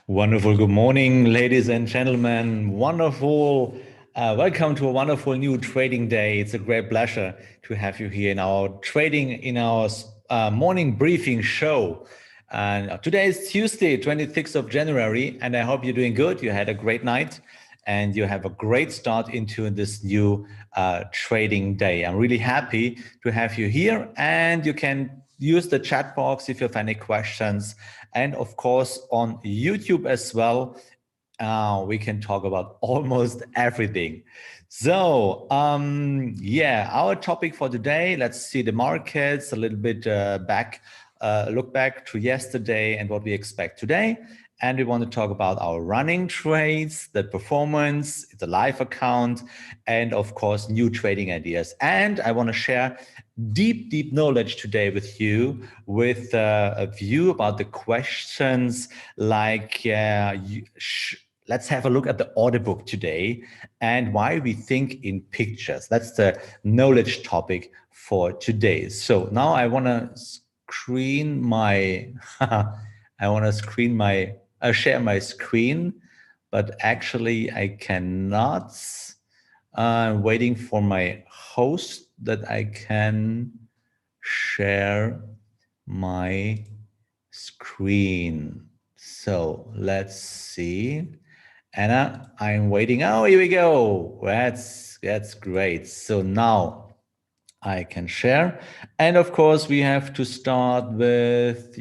Wonderful. Good morning, ladies and gentlemen. Wonderful. Welcome to a wonderful new trading day. It's a great pleasure to have you here in our morning briefing show. And today is Tuesday, 26th of January, and I hope you're doing good. You had a great night and you have a great start into this new trading day. I'm really happy to have you here, and you can use the chat box if you have any questions. And of course, on YouTube as well, we can talk about almost everything. So, yeah, our topic for today, let's see the markets, a little bit look back to yesterday and what we expect today. And we want to talk about our running trades, the performance, the live account, and of course, new trading ideas. And I want to share deep knowledge today with you with a view about the questions like, let's have a look at the order book today and why we think in pictures. That's the knowledge topic for today. So now I want to screen my, share my screen, but actually I cannot. I'm waiting for my host that I can share my screen. So let's see. Anna, I'm waiting. Oh, here we go. That's great. So now I can share. And of course, we have to start with,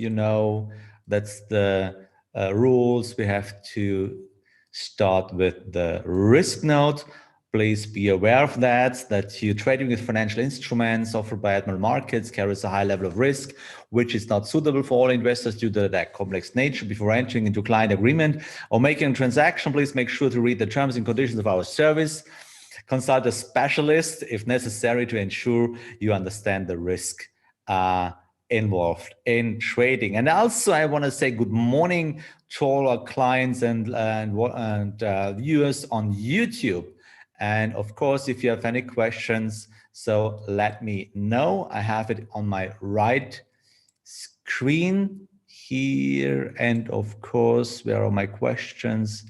that's the rules. We have to start with the risk note. Please be aware of that you're trading with financial instruments offered by abnormal markets carries a high level of risk, which is not suitable for all investors due to their complex nature. Before entering into client agreement or making a transaction, please make sure to read the terms and conditions of our service. Consult a specialist if necessary to ensure you understand the risk involved in trading. And also, I want to say good morning to all our clients and viewers on YouTube. And of course, if you have any questions, so let me know. I have it on my right screen here. And of course, where are my questions?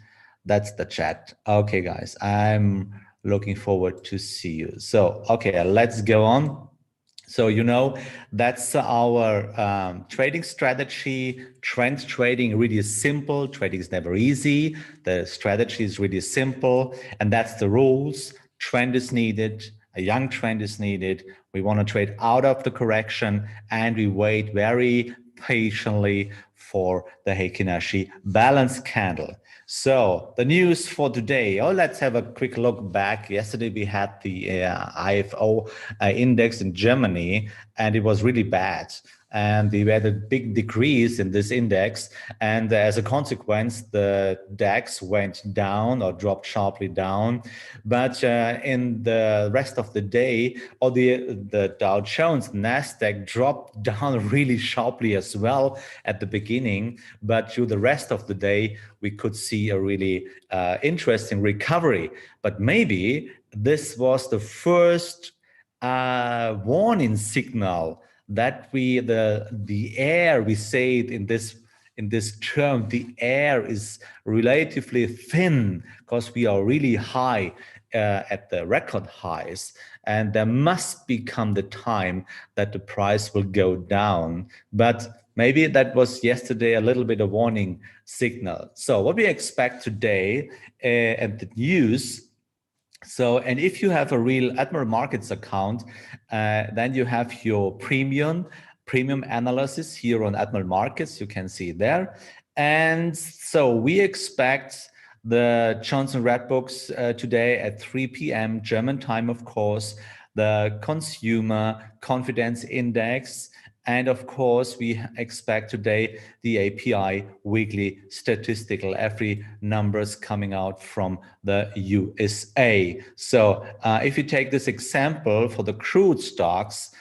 That's the chat. Okay, guys, I'm looking forward to see you. So, okay, let's go on. So, that's our trading strategy. Trend trading really is simple. Trading is never easy. The strategy is really simple. And that's the rules. Trend is needed. A young trend is needed. We want to trade out of the correction, and we wait very patiently for the Heikin-Ashi balance candle. So the news for today, let's have a quick look back. Yesterday we had the IFO index in Germany, and it was really bad. And we had a big decrease in this index. And as a consequence, the DAX went down or dropped sharply down. But in the rest of the day, or the Dow Jones, NASDAQ dropped down really sharply as well at the beginning. But through the rest of the day, we could see a really interesting recovery. But maybe this was the first warning signal that the air, we say it in this term, the air is relatively thin because we are really high at the record highs, and there must become the time that the price will go down. But maybe that was yesterday a little bit of warning signal. So what we expect today at the news. So, and if you have a real Admiral Markets account, then you have your premium analysis here on Admiral Markets. You can see there. And so we expect the Johnson Red Books today at 3 p.m. German time, of course, the Consumer Confidence Index. And of course, we expect today the API weekly statistical, every numbers coming out from the USA. So if you take this example for the crude stocks,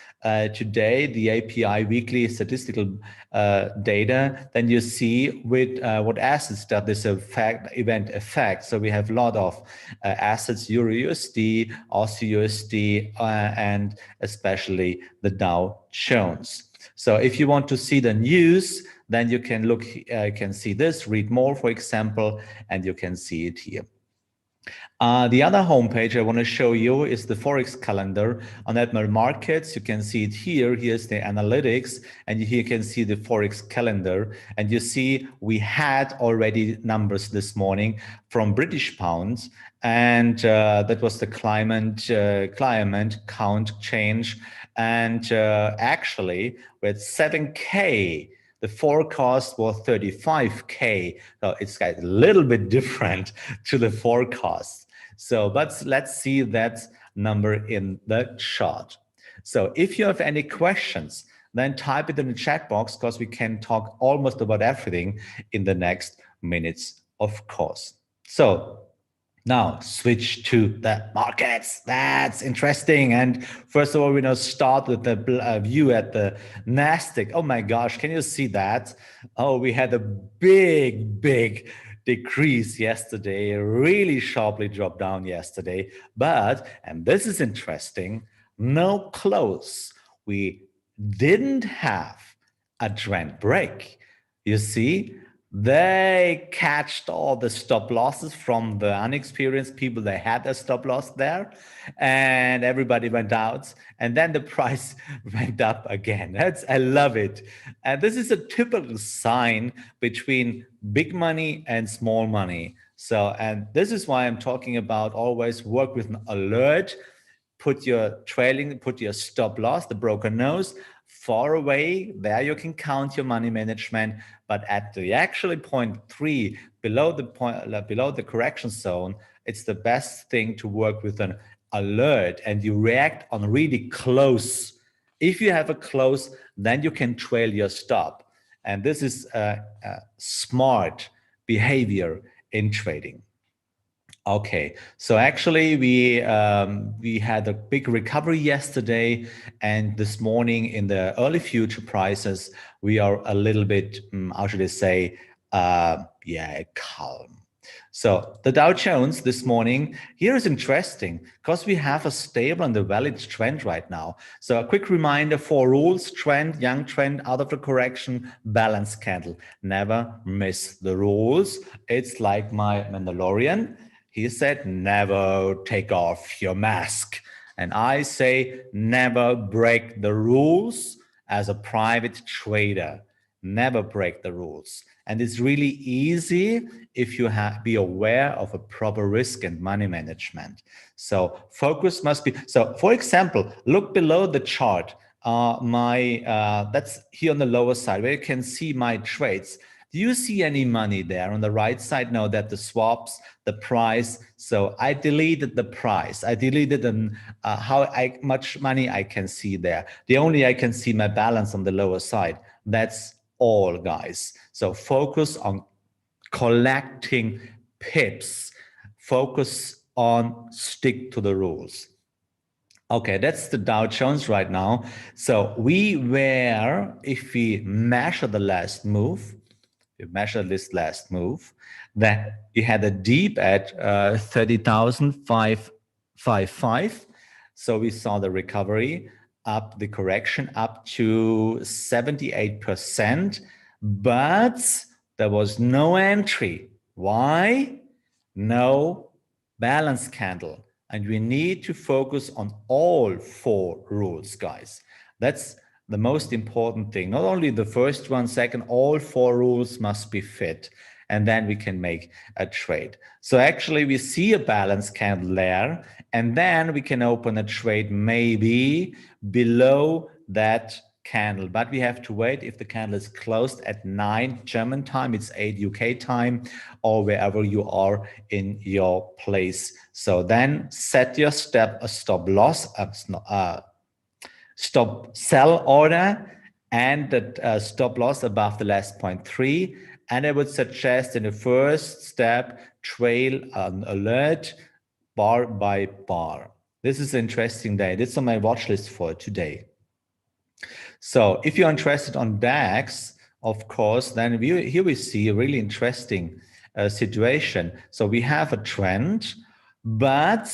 today, the API weekly statistical data, then you see with what assets does this event affect. So we have a lot of assets, Euro USD, Aussie USD, and especially the Dow Jones. So if you want to see the news, then you can look, can see this, read more, for example, and you can see it here. The other homepage I want to show you is the Forex Calendar on Admiral Markets. You can see it here. Here's the analytics, and here you can see the Forex Calendar. And you see we had already numbers this morning from British pounds, and that was the climate count change. And actually, with 7K, the forecast was 35K. So it's a little bit different to the forecast. So, but let's see that number in the chart. So if you have any questions, then type it in the chat box, because we can talk almost about everything in the next minutes, of course. So now switch to the markets. That's interesting. And first of all, we now start with the view at the Nasdaq. Oh my gosh, can you see that? Oh, we had a big decrease yesterday, really sharply dropped down yesterday. But, and this is interesting, no close. We didn't have a trend break. You see, they catched all the stop losses from the unexperienced people. They had a stop loss there, and everybody went out, and then the price went up again. I love it. And this is a typical sign between big money and small money. So, and this is why I'm talking about always work with an alert. Put your stop loss, the broker knows, far away. There you can count your money management. But at the actually 0.3 below the correction zone, it's the best thing to work with an alert, and you react on really close. If you have a close, then you can trail your stop. And this is a smart behavior in trading. Okay, so actually we had a big recovery yesterday, and this morning in the early future prices we are a little bit, how should I say, calm. So the Dow Jones this morning here is interesting because we have a stable and a valid trend right now. So a quick reminder: 4 rules: trend, young trend, out of the correction, balance candle. Never miss the rules. It's like my Mandalorian. He said, never take off your mask. And I say, never break the rules as a private trader. Never break the rules. And it's really easy if you be aware of a proper risk and money management. So focus must be, so for example, look below the chart. That's here on the lower side where you can see my trades. Do you see any money there on the right side? No, that the swaps, the price. So I deleted the price. I deleted how much money I can see there. The only I can see my balance on the lower side. That's all, guys. So focus on collecting pips. Focus on stick to the rules. Okay, that's the Dow Jones right now. So we were, if we measure the last move, you measure this last move, then you had a deep at 30,555. So we saw the recovery up, the correction up to 78%, but there was no entry. Why? No balance candle. And we need to focus on all 4 rules, guys. That's the most important thing. Not only the first one, second, all 4 rules must be fit, and then we can make a trade. So actually we see a balance candle there, and then we can open a trade maybe below that candle, but we have to wait. If the candle is closed at 9 German time, it's 8 UK time, or wherever you are in your place. So then set your stop loss, stop sell order, and the stop loss above the last 0.3. And I would suggest in the first step, trail an alert bar by bar. This is an interesting day. This is on my watch list for today. So if you're interested on DAX, of course, then here we see a really interesting situation. So we have a trend, but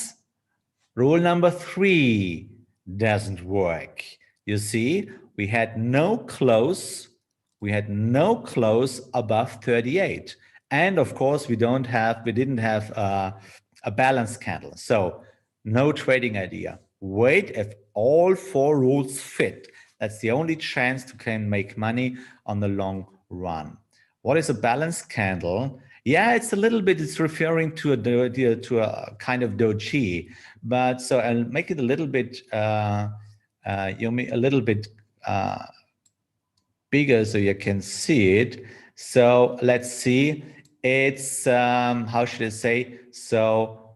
rule number 3 doesn't work. You see, we had no close. We had no close above 38. And of course, we didn't have a balanced candle. So no trading idea. Wait if all 4 rules fit. That's the only chance to can make money on the long run. What is a balanced candle? Yeah, it's a little bit, it's referring to a kind of doji, but so I'll make it a little bit, a little bit bigger so you can see it. So let's see, it's, how should I say? So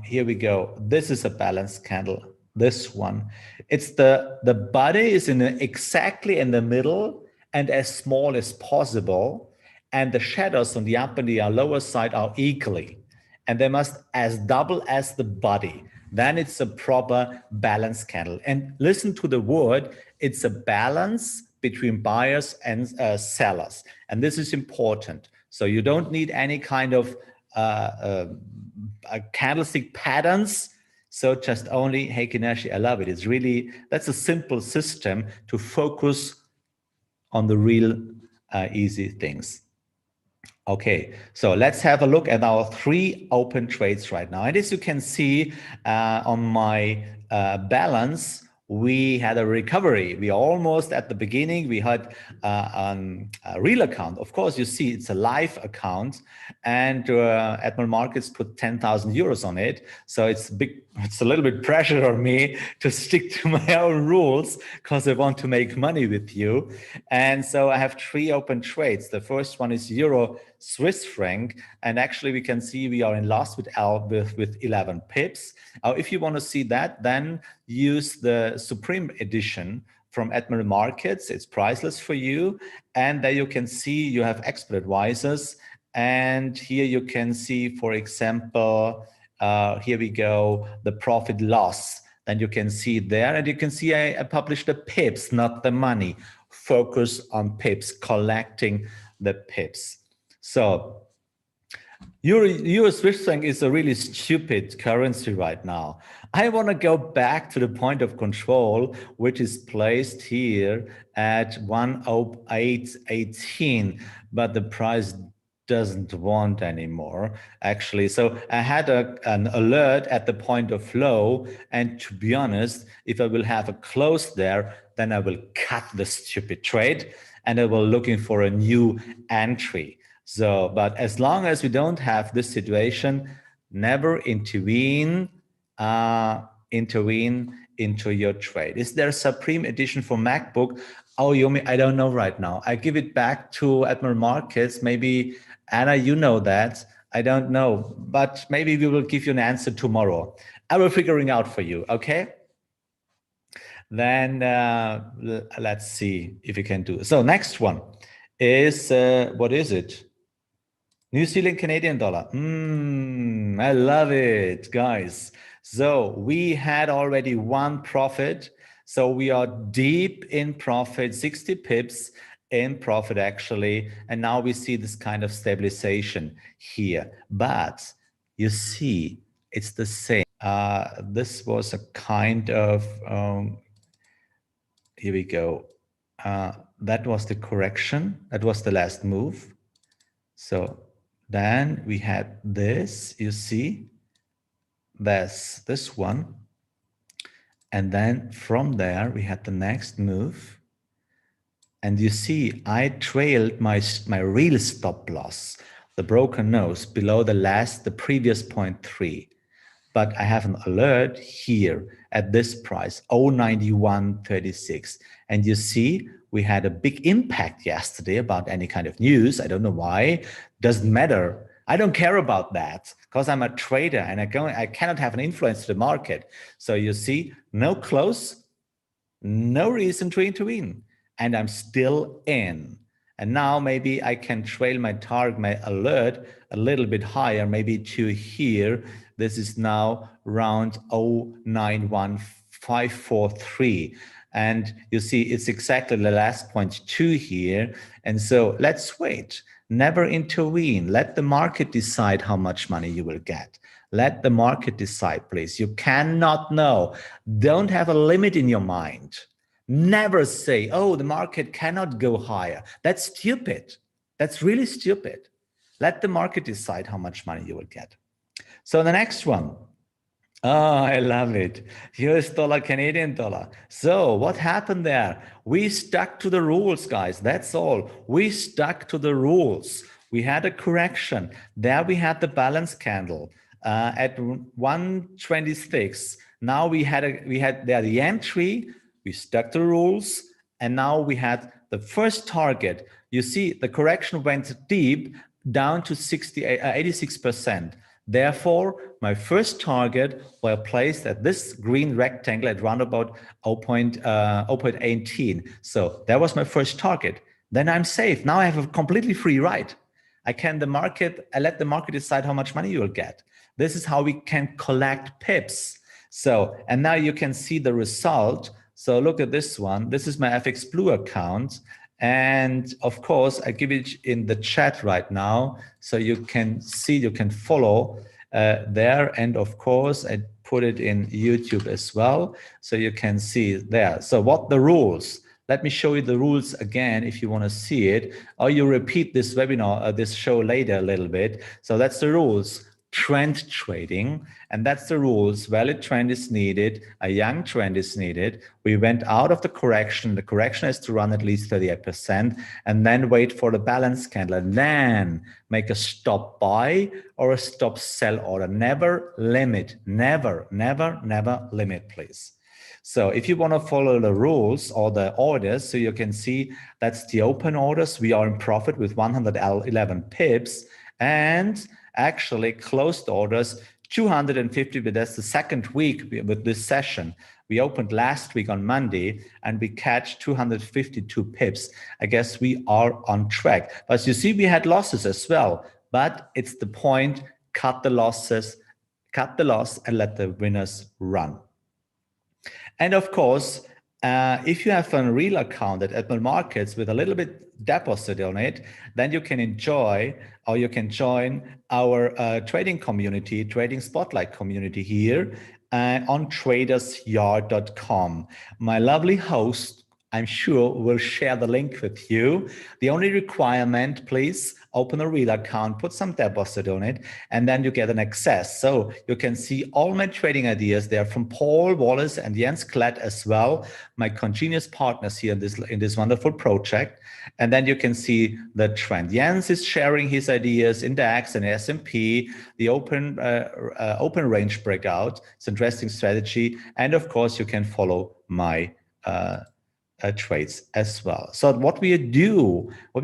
here we go. This is a balanced candle, this one. It's the body is exactly in the middle and as small as possible. And the shadows on the upper and the lower side are equally. And they must as double as the body. Then it's a proper balanced candle. And listen to the word, it's a balance between buyers and sellers. And this is important. So you don't need any kind of candlestick patterns. So just only Heikin Ashi, I love it. It's really, that's a simple system to focus on the real easy things. Okay, so let's have a look at our 3 open trades right now. And as you can see on my balance, we had a recovery. We are almost at the beginning. We had a real account. Of course, you see it's a live account, and Admiral Markets put 10,000 euros on it. So it's a little bit pressure on me to stick to my own rules because I want to make money with you. And so I have 3 open trades. The first one is Euro Swiss franc, and actually we can see we are in loss with 11 pips. If you want to see that, then use the Supreme Edition from Admiral Markets. It's priceless for you, and there you can see you have expert advisors, and here you can see, for example, here we go, the profit loss. Then you can see there, and you can see I published the pips, not the money. Focus on pips, collecting the pips. So Euro Swiss franc is a really stupid currency right now. I want to go back to the point of control, which is placed here at 108.18, but the price doesn't want anymore, actually. So I had an alert at the point of flow, and to be honest, if I will have a close there, then I will cut the stupid trade and I will looking for a new entry. So, but as long as we don't have this situation, never intervene into your trade. Is there a Supreme Edition for MacBook? Oh, Yomi, I don't know right now. I give it back to Admiral Markets. Maybe, Anna, you know that. I don't know, but maybe we will give you an answer tomorrow. I will figure it out for you, okay? Then let's see if we can do it. So next one is, what is it? New Zealand Canadian dollar. I love it, guys. So we had already 1 profit. So we are deep in profit, 60 pips in profit actually. And now we see this kind of stabilization here. But you see, it's the same. This was a kind of, here we go. That was the correction. That was the last move. So then we had this, you see, there's this one. And then from there, we had the next move. And you see, I trailed my real stop loss, the broken nose, below the previous 0.3. But I have an alert here at this price, 091.36. And you see, we had a big impact yesterday about any kind of news. I don't know why. Doesn't matter. I don't care about that because I'm a trader and I cannot have an influence to the market. So you see, no close, no reason to intervene. And I'm still in. And now maybe I can trail my target, my alert a little bit higher, maybe to here. This is now around 0.91543. And you see, it's exactly the last 0.2 here. And so let's wait. Never intervene. Let the market decide how much money you will get. Let the market decide, please. You cannot know. Don't have a limit in your mind. Never say, oh, the market cannot go higher. That's stupid. That's really stupid. Let the market decide how much money you will get. So the next one. Oh, I love it. US dollar, Canadian dollar. So what happened there? We stuck to the rules, guys. That's all. We stuck to the rules. We had a correction. There we had the balance candle at 126. Now we had there the entry. We stuck to the rules, and now we had the first target. You see, the correction went deep down to 86%. Therefore, my first target were placed at this green rectangle at around about 0.18. So that was my first target. Then I'm safe. Now I have a completely free ride. I let the market decide how much money you will get. This is how we can collect pips. So, and now you can see the result. So look at this one. This is my FX Blue account. And of course, I give it in the chat right now, so you can see, you can follow there. And of course, I put it in YouTube as well, so you can see there. So what the rules? Let me show you the rules again if you want to see it, or you repeat this webinar, this show later a little bit. So that's the rules. Trend trading, and that's the rules. Valid trend is needed, a young trend is needed. We went out of the correction has to run at least 38%, and then wait for the balance candle, and then make a stop buy or a stop sell order. Never limit, never limit, please. So if you want to follow the rules or the orders, so you can see that's the open orders. We are in profit with 111 pips, and actually closed orders 250, but that's the second week with this session. We opened last week on Monday and we catch 252 pips. I guess we are on track. But you see, we had losses as well, but it's the point, cut the loss and let the winners run. And of course, if you have a real account at Admiral Markets with a little bit deposit on it, then you can enjoy, or you can join our trading community, trading spotlight community here on tradersyard.com. My lovely host, I'm sure, will share the link with you. The only requirement, please open a real account, put some deposit on it, and then you get an access. So you can see all my trading ideas there from Paul Wallace and Jens Klett as well, my congenius partners here in this wonderful project. And then you can see the trend. Jens is sharing his ideas in DAX and S&P, the open range breakout. It's an interesting strategy. And of course, you can follow my trades as well. So what we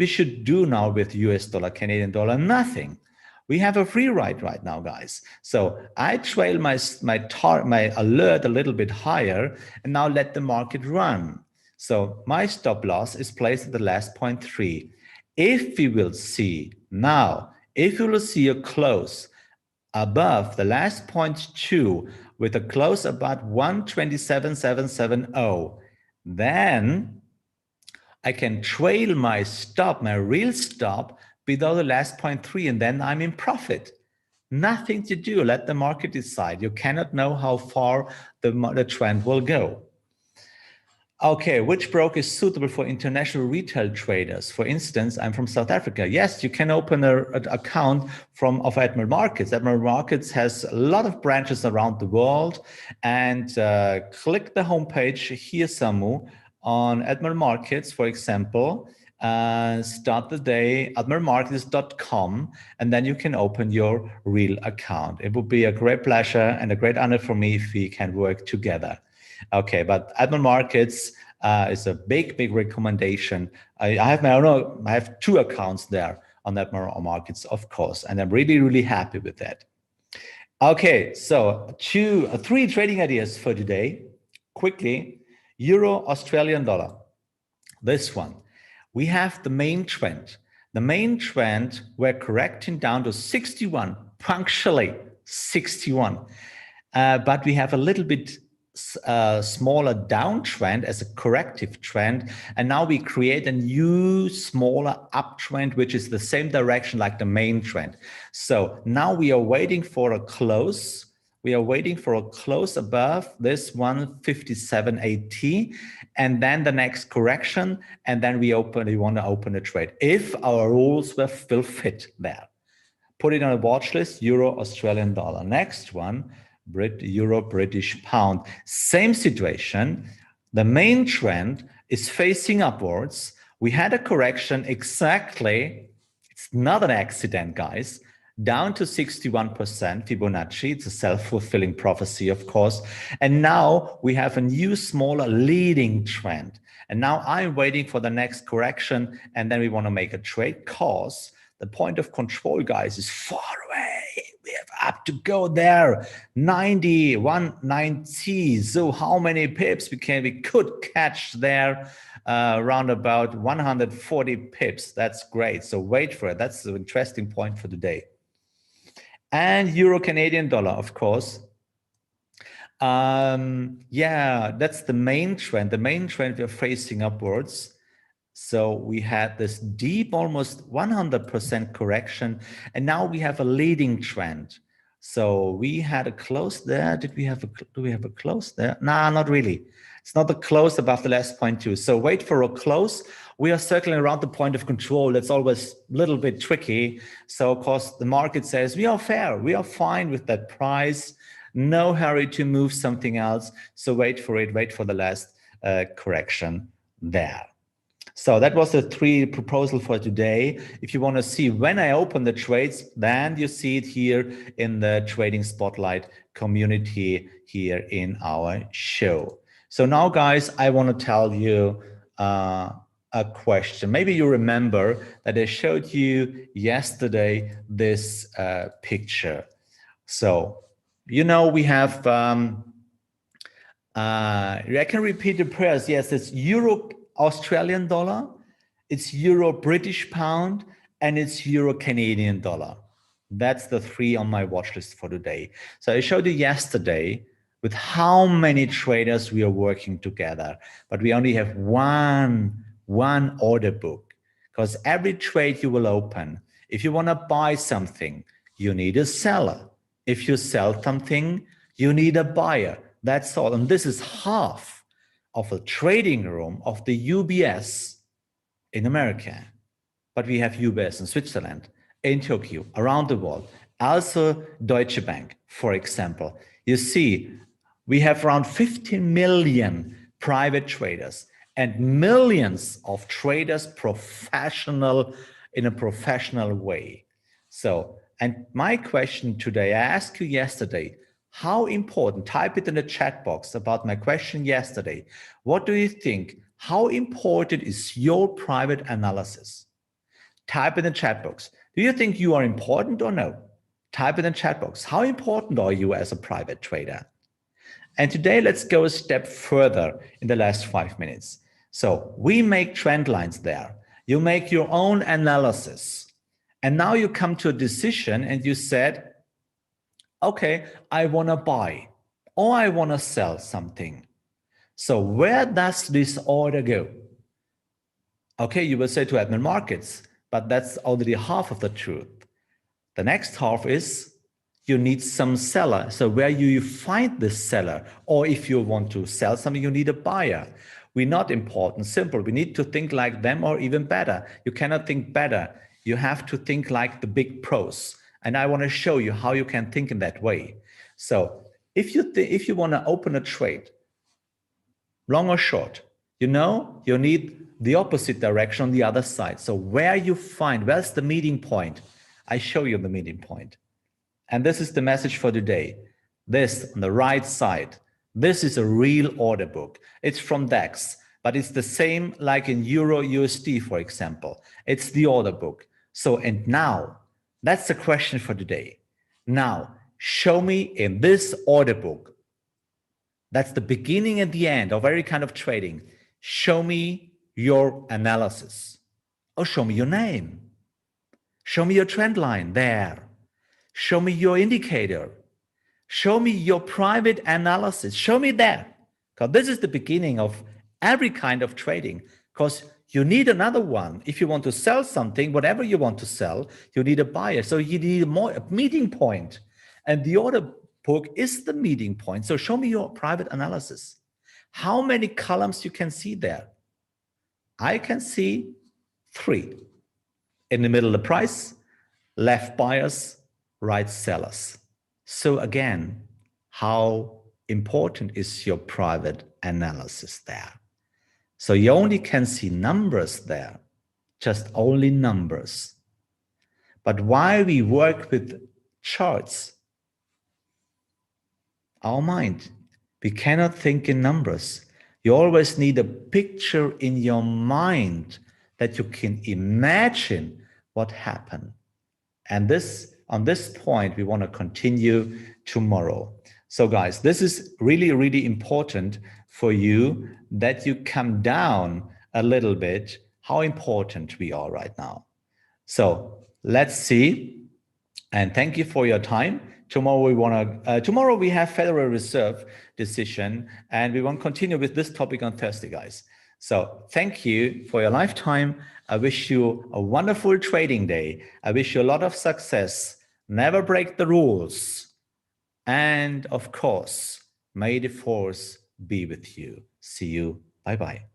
should do now with US dollar, Canadian dollar, nothing. We have a free ride right now, guys. So I trail my alert a little bit higher and now let the market run. So my stop loss is placed at the last 0.3. If we will see a close above the last 0.2 with a close about 127.770, then I can trail my stop, my real stop, below the last 0.3, and then I'm in profit. Nothing to do. Let the market decide. You cannot know how far the trend will go. Okay, which broker is suitable for international retail traders? For instance, I'm from South Africa. Yes, you can open an account of Admiral Markets. Admiral Markets has a lot of branches around the world, and click the homepage here, Samu, on Admiral Markets, for example. Start the day, admiralmarkets.com, and then you can open your real account. It would be a great pleasure and a great honor for me if we can work together. Okay, but Admiral Markets is a big recommendation. I have 2 accounts there on Admiral Markets, of course, and I'm really happy with that. Okay, so 3 trading ideas for today. Quickly, Euro, Australian dollar. This one. We have the main trend. The main trend, we're correcting down to 61, punctually 61. But we have a little bit smaller downtrend as a corrective trend, and now we create a new smaller uptrend, which is the same direction like the main trend. So now we are waiting for a close We are waiting for a close above this 157.80 and then the next correction. And then we want to open a trade if our rules will fit there. Put it on a watch list, Euro, Australian dollar. Next one, Euro, British pound. Same situation. The main trend is facing upwards. We had a correction exactly. It's not an accident, guys. Down to 61% Fibonacci. It's a self-fulfilling prophecy, of course. And now we have a new smaller leading trend. And now I'm waiting for the next correction. And then we want to make a trade because the point of control, guys, is far away. We have up to go there. 90, 190. So how many pips we could catch there? Around about 140 pips. That's great. So wait for it. That's the interesting point for today. And Euro Canadian dollar, of course. Yeah, that's the main trend. The main trend we're facing upwards. So we had this deep, almost 100% correction, and now we have a leading trend. So we had a close there. Do we have a close there? Nah, not really. It's not the close above the last 0.2. So wait for a close. We are circling around the point of control. That's always a little bit tricky. So of course the market says we are fair. We are fine with that price. No hurry to move something else. So wait for it. Wait for the last correction there. So that was the 3 proposal for today. If you want to see when I open the trades, then you see it here in the Trading Spotlight community here in our show. So now, guys, I want to tell you a question. Maybe you remember that I showed you yesterday this picture. So, you know, we have, I can repeat the prayers. Yes, it's Euro Australian dollar, it's Euro British pound, and it's Euro Canadian dollar. That's the 3 on my watch list for today. So I showed you yesterday with how many traders we are working together, but we only have one order book, because every trade you will open, if you want to buy something, you need a seller. If you sell something, you need a buyer. That's all. And this is half of a trading room of the UBS in America. But we have UBS in Switzerland, in Tokyo, around the world. Also Deutsche Bank, for example. You see, we have around 15 million private traders and millions of traders in a professional way. So, and my question today, I asked you yesterday, how important, type it in the chat box about my question yesterday. What do you think? How important is your private analysis? Type in the chat box. Do you think you are important or no? Type in the chat box. How important are you as a private trader? And today, let's go a step further in the last 5 minutes. So we make trend lines there. You make your own analysis. And now you come to a decision and you said, okay, I want to buy or I want to sell something. So where does this order go? Okay, you will say to admin markets, but that's already half of the truth. The next half is you need some seller. So where you find this seller, or if you want to sell something, you need a buyer. We're not important, simple. We need to think like them or even better. You cannot think better. You have to think like the big pros. And I want to show you how you can think in that way. So if you want to open a trade, long or short, you know, you need the opposite direction on the other side. So where's the meeting point? I show you the meeting point. And this is the message for today. This on the right side, this is a real order book. It's from DAX, but it's the same like in Euro USD, for example. It's the order book. So, and now, that's the question for today. Now, show me in this order book. That's the beginning and the end of every kind of trading. Show me your analysis. Or show me your name. Show me your trend line there. Show me your indicator. Show me your private analysis. Show me that. Because this is the beginning of every kind of trading. Because you need another one. If you want to sell something, whatever you want to sell, you need a buyer. So you need a meeting point. And the order book is the meeting point. So show me your private analysis. How many columns you can see there? I can see 3. In the middle, the price, left buyers, right sellers. So again, how important is your private analysis there? So you only can see numbers there, just only numbers. But why we work with charts? Our mind, we cannot think in numbers. You always need a picture in your mind that you can imagine what happened. And on this point, we want to continue tomorrow. So guys, this is really, really important for you that you come down a little bit how important we are right now. So let's see. And thank you for your time. Tomorrow we have Federal Reserve decision, and we want to continue with this topic on Thursday, guys. So thank you for your lifetime. I wish you a wonderful trading day. I wish you a lot of success. Never break the rules. And of course, may the force be with you. See you. Bye-bye.